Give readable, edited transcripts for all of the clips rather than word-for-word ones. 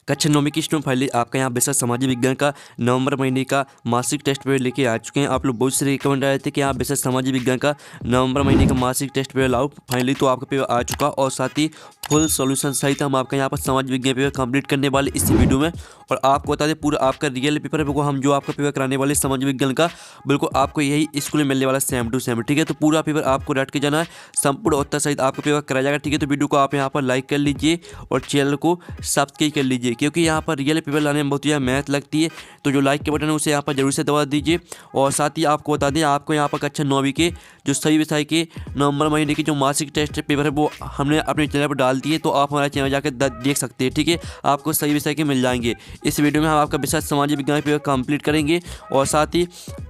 कक्षा 9वीं की student finally आपका यहाँ विषय सामाजिक विज्ञान का नवंबर महीने का मासिक टेस्ट पेपर लेके आ चुके हैं। आप लोग बहुत से रिकमेंड आए थे कि आप विषय सामाजिक विज्ञान का नवंबर महीने का मासिक टेस्ट पेपर लाओ। फाइनली तो आपका पेपर आ चुका और साथ ही फुल सॉल्यूशन सहित हम आपका यहाँ पर सामाजिक विज्ञान पेपर कंप्लीट करने वाले इस वीडियो में। और आपको बता दें पूरा आपका रियल पेपर है, बिल्कुल हम जो आपका पेपर कराने वाले सामाजिक विज्ञान का बिल्कुल आपको यही स्कूल में मिलने वाला सेम टू सेम। ठीक है, तो पूरा पेपर आपको रट के जाना है, संपूर्ण उत्तर सहित आपका पेपर कराया जाएगा। ठीक है, तो वीडियो को आप यहाँ पर लाइक कर लीजिए और चैनल को सब्सक्राइब कर लीजिए, क्योंकि यहाँ पर रियल पेपर लाने में बहुत ज़्यादा मेहनत लगती है। तो जो लाइक के बटन है उसे यहाँ पर जरूर से दबा दीजिए। और साथ ही आपको बता दें आपको यहाँ पर कक्षा 9वीं के जो सभी विषय के नवंबर महीने की जो मासिक टेस्ट पेपर है वो हमने अपने चैनल पर डाल दिए, तो आप हमारे चैनल जाकर देख सकते हैं। ठीक है, आपको सही विषय के मिल जाएंगे। इस वीडियो में हम आपका विषय सामाजिक विज्ञान पेपर कंप्लीट करेंगे और साथ ही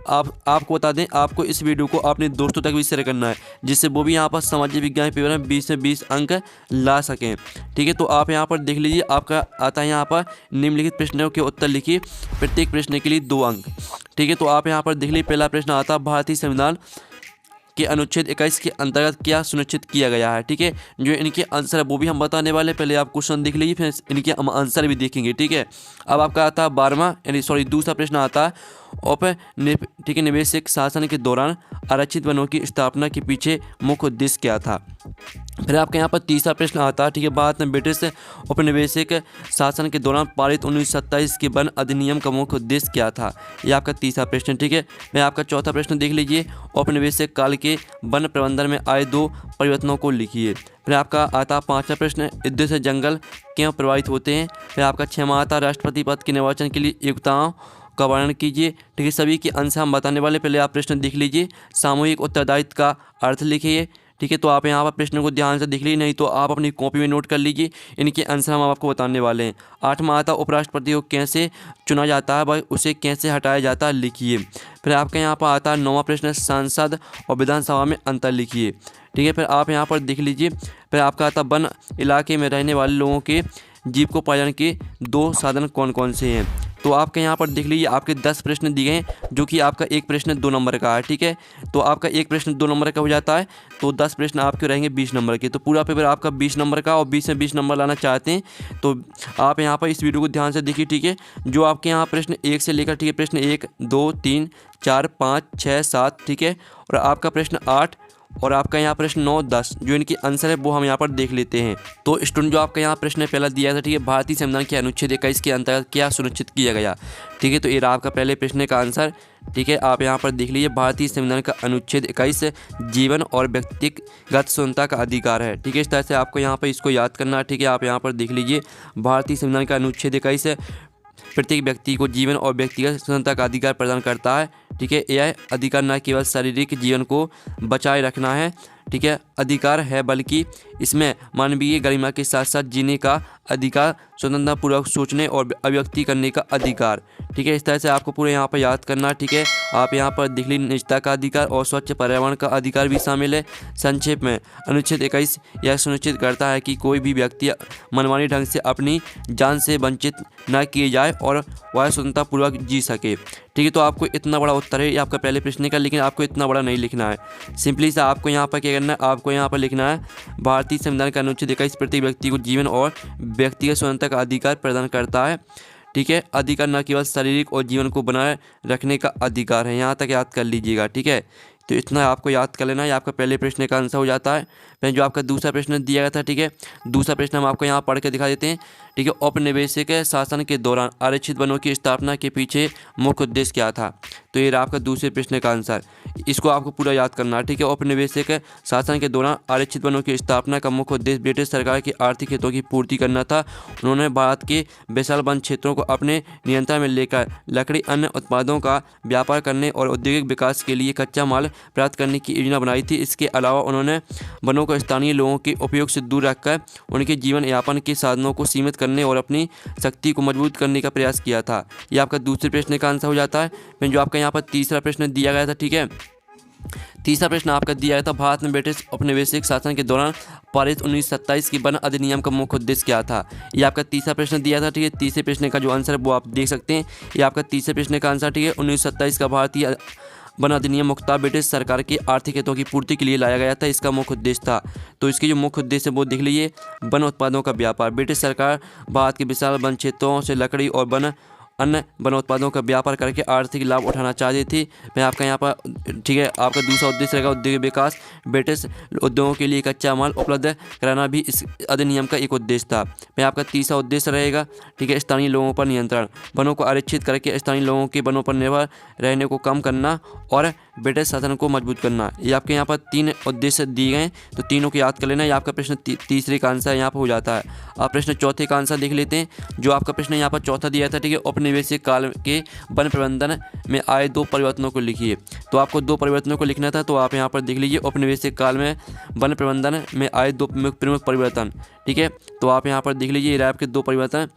आपको बता दें आपको इस वीडियो को अपने दोस्तों तक भी शेयर करना है, जिससे वो भी यहाँ पर सामाजिक विज्ञान पेपर में 20 से 20 अंक ला सकें। ठीक है, तो आप यहाँ पर देख लीजिए आपका आता है यहाँ पर निम्नलिखित प्रश्नों के उत्तर लिखिए, प्रत्येक प्रश्न के लिए 2 अंक। ठीक है, तो आप यहाँ पर देख लीजिए पहला प्रश्न आता है भारतीय संविधान के अनुच्छेद 21 के अंतर्गत क्या सुनिश्चित किया गया है। ठीक है, जो इनके आंसर है वो भी हम बताने वाले, पहले आप क्वेश्चन देख लीजिए फिर इनके हम आंसर भी देखेंगे। ठीक है, अब आपका आता है 12वां दूसरा प्रश्न आता है ठीक है, निवेशक शासन के दौरान आरक्षित वनों की स्थापना के पीछे मुख्य उद्देश्य क्या था। फिर आपके यहाँ पर तीसरा प्रश्न आता है, ठीक है, भारत में ब्रिटिश औपनिवेशिक शासन के दौरान पारित 1927 के वन अधिनियम का मुख्य उद्देश्य क्या था। ये आपका तीसरा प्रश्न। ठीक है, मैं आपका चौथा प्रश्न देख लीजिए, औपनिवेशिक काल के वन प्रबंधन में आए 2 परिवर्तनों को लिखिए। फिर आपका आता 5वां प्रश्न, युद्ध से जंगल क्यों प्रभावित होते हैं। फिर आपका 6वां आता राष्ट्रपति पद के निर्वाचन के लिए योग्यताओं का वर्णन कीजिए। ठीक है, सभी के आंसर हम बताने वाले, पहले आप प्रश्न देख लीजिए। सामूहिक उत्तरदायित्व का अर्थ लिखिए। ठीक है, तो आप यहाँ पर प्रश्न को ध्यान से देख लीजिए, नहीं तो आप अपनी कॉपी में नोट कर लीजिए, इनके आंसर हम आपको बताने वाले हैं। 8वां आता उपराष्ट्रपति को कैसे चुना जाता है व उसे कैसे हटाया जाता है, लिखिए। फिर आपके यहाँ पर आता है 9वां प्रश्न, संसद और विधानसभा में अंतर लिखिए। ठीक है, फिर आप यहाँ पर देख लीजिए। फिर आपका आता वन इलाके में रहने वाले लोगों के जीविकोपार्जन के 2 साधन कौन कौन से हैं। तो आपके यहाँ पर देख लीजिए आपके 10 प्रश्न दिए हैं, जो कि आपका एक प्रश्न 2 नंबर का है। ठीक है, तो आपका एक प्रश्न 2 नंबर का हो जाता है, तो 10 प्रश्न आपके रहेंगे 20 नंबर के। तो पूरा पेपर आपका 20 नंबर का, और 20 में 20 नंबर लाना चाहते हैं तो आप यहाँ पर इस वीडियो को ध्यान से देखिए। ठीक है, जो आपके यहाँ प्रश्न 1 से लेकर, ठीक है, प्रश्न 1 2 3 4 5 6 7, ठीक है, और आपका प्रश्न 8 और आपका यहाँ प्रश्न 9 10 जो इनके आंसर है वो हम यहाँ पर देख लेते हैं। तो स्टूडेंट जो आपका यहाँ प्रश्न पहला दिया था, ठीक है, भारतीय संविधान के अनुच्छेद 21 के अंतर्गत क्या सुनिश्चित किया गया। ठीक है, तो ये रहा आपका पहले प्रश्न का आंसर। ठीक है, आप यहाँ पर देख लीजिए भारतीय संविधान का अनुच्छेद 21 जीवन और व्यक्तिगत स्वतंत्रता का अधिकार है। ठीक है, इस तरह से आपको यहाँ पर इसको याद करना है। ठीक है, आप यहाँ पर देख लीजिए भारतीय संविधान का अनुच्छेद 21 प्रत्येक व्यक्ति को जीवन और व्यक्तिगत स्वतंत्रता का अधिकार प्रदान करता है। ठीक है, यह अधिकार न केवल शारीरिक जीवन को बचाए रखना है, ठीक है, अधिकार है, बल्कि इसमें मानवीय गरिमा के साथ साथ जीने का अधिकार, स्वतंत्रतापूर्वक सोचने और अभिव्यक्ति करने का अधिकार। ठीक है, इस तरह से आपको पूरे यहाँ पर याद करना। ठीक है, आप यहाँ पर देख लीजिए निजता का अधिकार और स्वच्छ पर्यावरण का अधिकार भी शामिल है। संक्षेप में अनुच्छेद 21 यह सुनिश्चित करता है कि कोई भी व्यक्ति मनमानी ढंग से अपनी जान से वंचित न किए जाए और वह स्वतंत्रतापूर्वक जी सके। ठीक है, तो आपको इतना बड़ा उत्तर है ये आपका पहले प्रश्न का, लेकिन आपको इतना बड़ा नहीं लिखना है। सिंपली सा आपको यहाँ पर क्या करना है, आपको यहाँ पर लिखना है भारतीय संविधान का अनुच्छेद 21 प्रत्येक व्यक्ति को जीवन और व्यक्तिगत स्वतंत्रता का अधिकार प्रदान करता है। ठीक है, अधिकार न केवल शारीरिक और जीवन को बनाए रखने का अधिकार है। यहाँ तक याद कर लीजिएगा। ठीक है, तो इतना आपको याद कर लेना है, आपका पहले प्रश्न का आंसर हो जाता है। फिर जो आपका दूसरा प्रश्न दिया गया था, ठीक है, दूसरा प्रश्न हम आपको यहाँ पढ़ के दिखा देते हैं। ठीक है, औपनिवेशिक शासन के दौरान आरक्षित वनों की स्थापना के पीछे मुख्य उद्देश्य क्या था। तो ये रहा आपका दूसरे प्रश्न का आंसर, इसको आपको पूरा याद करना है। ठीक है, औपनिवेशिक शासन के दौरान आरक्षित वनों की स्थापना का मुख्य उद्देश्य ब्रिटिश सरकार के आर्थिक हितों की पूर्ति करना था। उन्होंने भारत के विशाल वन क्षेत्रों को अपने नियंत्रण में लेकर लकड़ी अन्य उत्पादों का व्यापार करने और औद्योगिक विकास के लिए कच्चा माल प्राप्त करने की योजना बनाई थी। इसके अलावा उन्होंने वनों को स्थानीय लोगों के उपयोग से दूर रखकर उनके जीवन यापन के साधनों को सीमित करने और अपनी शक्ति को मजबूत करने का प्रयास किया था। यह आपका दूसरे प्रश्न का आंसर हो जाता है। फिर जो आपका यहाँ पर तीसरा प्रश्न दिया गया था, ठीक है, तीसरा प्रश्न आपका दिया गया था भारत में ब्रिटिश औपनिवेशिक शासन के दौरान पारित 1927 की वन अधिनियम का मुख्य उद्देश्य क्या था। ये आपका तीसरा प्रश्न दिया था। ठीक है, तीसरे प्रश्न का जो आंसर है वो आप देख सकते हैं। ये आपका तीसरे प्रश्न का आंसर, ठीक है, 1927 का भारतीय वन अधिनियम मुख्यतः ब्रिटिश सरकार के आर्थिक हितों की पूर्ति के लिए लाया गया था। इसका मुख्य उद्देश्य था, तो इसके जो मुख्य उद्देश्य वो देख लीजिए, वन उत्पादों का व्यापार। ब्रिटिश सरकार भारत के विशाल वन क्षेत्रों से लकड़ी और अन्य वन उत्पादों का व्यापार करके आर्थिक लाभ उठाना चाहती थी। मैं आपका यहाँ पर ठीक है, आपका दूसरा उद्देश्य रहेगा उद्योग विकास। ब्रिटिश उद्योगों के लिए कच्चा माल उपलब्ध कराना भी इस अधिनियम का एक उद्देश्य था। मैं आपका तीसरा उद्देश्य रहेगा ठीक है, स्थानीय लोगों पर नियंत्रण। वनों को आरक्षित करके स्थानीय लोगों के वनों पर निर्भर रहने को कम करना और ब्रिटिश शासन को मजबूत करना। ये आपके यहाँ पर 3 उद्देश्य दिए गए हैं, तो तीनों को याद कर लेना। ये आपका प्रश्न तीसरे का आंसर यहाँ पर हो जाता है। आप प्रश्न चौथे का आंसर देख लेते हैं। जो आपका प्रश्न यहाँ पर चौथा दिया था ठीक है, औपनिवेशिक काल के वन प्रबंधन में आए 2 परिवर्तनों को लिखिए। तो आपको 2 परिवर्तनों को लिखना था, तो आप यहाँ पर देख लीजिए, औपनिवेशिक काल में वन प्रबंधन में आए 2 प्रमुख परिवर्तन। ठीक है, तो आप यहाँ पर देख लीजिए, आपके 2 परिवर्तन,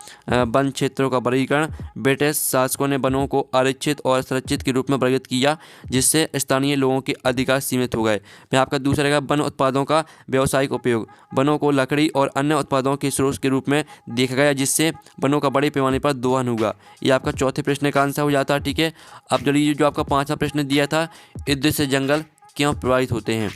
वन क्षेत्रों का वर्गीकरण। ब्रिटिश शासकों ने वनों को आरक्षित और संरक्षित के रूप में वर्गीकृत किया, जिससे स्थानीय लोगों के अधिकार सीमित हो गए। मैं आपका दूसरा रहेगा वन उत्पादों का व्यावसायिक उपयोग। वनों को लकड़ी और अन्य उत्पादों के स्रोत के रूप में देखा गया, जिससे वनों का बड़े पैमाने पर दोहन होगा। ये आपका चौथे प्रश्न का आंसर हो जाता है। ठीक है, अब चलिए जो आपका 5वां प्रश्न दिया था, युद्ध से जंगल क्यों प्रभावित होते हैं,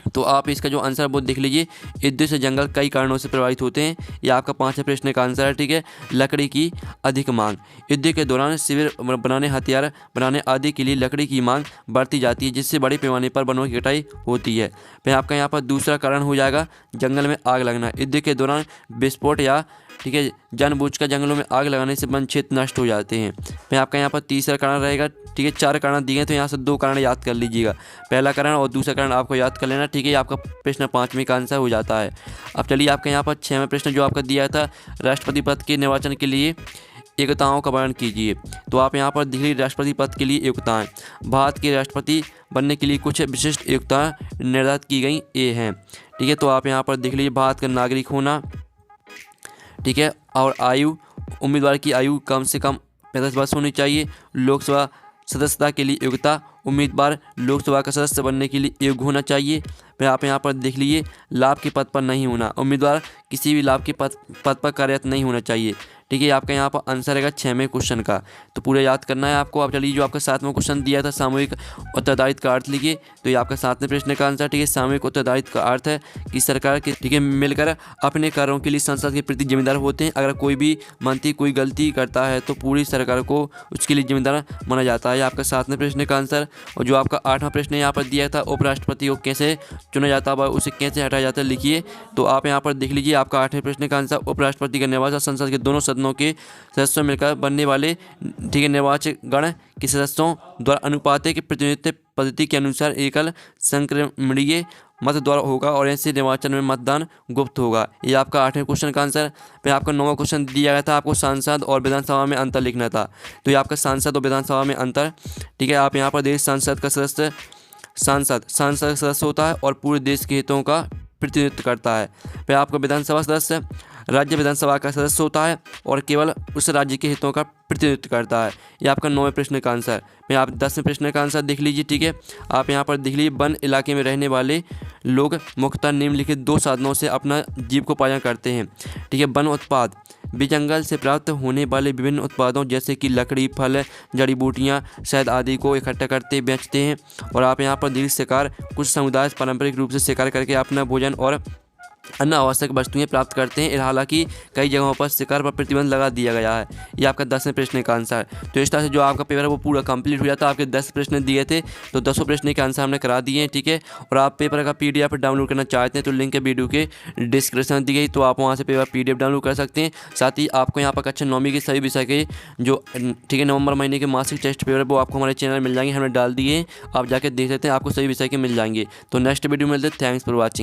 तो आप इसका जो आंसर वो देख लीजिए, युद्ध से जंगल कई कारणों से प्रभावित होते हैं। ये आपका 5वें प्रश्न का आंसर है। ठीक है, लकड़ी की अधिक मांग। युद्ध के दौरान शिविर बनाने, हथियार बनाने आदि के लिए लकड़ी की मांग बढ़ती जाती है, जिससे बड़े पैमाने पर वनों की कटाई होती है। फिर आपका यहाँ पर दूसरा कारण हो जाएगा जंगल में आग लगना। युद्ध के दौरान विस्फोट या ठीक है जानबूझकर जंगलों में आग लगाने से वन क्षेत्र नष्ट हो जाते हैं। फिर आपका यहाँ पर तीसरा कारण रहेगा। ठीक है, 4 कारण दिए हैं, तो यहाँ से 2 कारण याद कर लीजिएगा। पहला कारण और दूसरा कारण आपको याद कर लेना। ठीक है, आपका प्रश्न 5वें का आंसर हो जाता है। अब चलिए आपके यहाँ पर 6वें प्रश्न जो आपका दिया था, राष्ट्रपति पद के निर्वाचन के लिए योग्यताओं का वर्णन कीजिए। तो आप यहाँ पर दिख राष्ट्रपति पद के लिए योग्यताएं। भारत के राष्ट्रपति बनने के लिए कुछ विशिष्ट योग्यताएं निर्धारित की गई ये हैं। ठीक है, तो आप यहाँ पर देख लीजिए, भारत का नागरिक होना। ठीक है, और आयु, उम्मीदवार की आयु कम से कम 35 वर्ष होनी चाहिए। लोकसभा सदस्यता के लिए योग्यता, उम्मीदवार लोकसभा का सदस्य बनने के लिए योग्य होना चाहिए। फिर आप यहाँ पर देख लीजिए, लाभ के पद पर नहीं होना, उम्मीदवार किसी भी लाभ के पद पर कार्यरत नहीं होना चाहिए। ठीक है, आपका यहाँ पर आंसर रहेगा 6वें क्वेश्चन का, तो पूरा याद करना है आपको। अब चलिए जो आपका 7वां क्वेश्चन दिया था, सामूहिक उत्तरदायित्व का अर्थ लिखिए। तो ये आपका 7वें प्रश्न का आंसर। ठीक है, सामूहिक उत्तरदायित्व का अर्थ है कि सरकार के ठीक है मिलकर अपने कार्यों के लिए संसद के प्रति जिम्मेदार होते हैं। अगर कोई भी मंत्री कोई गलती करता है तो पूरी सरकार को उसके लिए जिम्मेदार माना जाता है। आपका 7वें प्रश्न का आंसर। और जो आपका 8वां प्रश्न यहाँ पर दिया था, उपराष्ट्रपति को कैसे चुना जाता है, उसे कैसे हटाया जाता है, लिखिए। तो आप यहाँ पर देख लीजिए, आपका 8वें प्रश्न का आंसर, उपराष्ट्रपति का निर्वाचन संसद के दोनों सदनों के सदस्यों मिलकर बनने वाले ठीक है निर्वाचक गण के सदस्यों द्वारा अनुपातिक प्रतिनिधित्व पद्धति के अनुसार एकल संक्रमणीय मत द्वारा होगा, और ऐसे निर्वाचन में मतदान गुप्त होगा। ये आपका 8वें क्वेश्चन का आंसर। फिर आपका 9वां क्वेश्चन दिया गया था, आपको सांसद और विधानसभा में अंतर लिखना था। तो ये आपका सांसद और विधानसभा में अंतर। ठीक है, आप यहाँ पर देश सांसद का सदस्य, सांसद का सदस्य होता है और पूरे देश के हितों का प्रतिनिधित्व करता है। फिर आपका विधानसभा सदस्य राज्य विधानसभा का सदस्य होता है और केवल उस राज्य के हितों का प्रतिनिधित्व करता है। ये आपका 9वें प्रश्न का आंसर। मैं आप 10वें प्रश्न का आंसर देख लीजिए। ठीक है, आप यहाँ पर देख लीजिए, वन इलाके में रहने वाले लोग मुख्यतः निम्नलिखित 2 साधनों से अपना जीविकोपार्जन करते हैं। ठीक है, वन उत्पाद, वे जंगल से प्राप्त होने वाले विभिन्न उत्पादों जैसे कि लकड़ी, फल, जड़ी बूटियाँ, शहद आदि को इकट्ठा करते बेचते हैं। और आप यहाँ पर दीर्घ शिकार, कुछ समुदाय पारंपरिक रूप से शिकार करके अपना भोजन और अन्य आवश्यक वस्तुएं प्राप्त करते हैं। हालांकि कई जगहों पर शिकार पर प्रतिबंध लगा दिया गया है। ये आपका 10वें प्रश्न का आंसर। तो इस तरह से जो आपका पेपर है वो पूरा कंप्लीट हो जाता है। आपके 10 प्रश्न दिए थे, तो 10 प्रश्न के आंसर हमने करा दिए हैं। ठीक है, और आप पेपर का PDF डाउनलोड करना चाहते हैं तो लिंक है वीडियो के डिस्क्रिप्शन दी गई, तो आप वहाँ से पेपर PDF डाउनलोड कर सकते हैं। साथ ही आपको यहाँ पर कक्षा 9वीं के सभी विषय के जो ठीक है नवंबर महीने के मासिक टेस्ट पेपर वो आपको हमारे चैनल मिल जाएंगे, हमने डाल दिए हैं, आप जाके देख सकते हैं, आपको सभी विषय के मिल जाएंगे। तो नेक्स्ट वीडियो में मिलते हैं। Thanks for watching.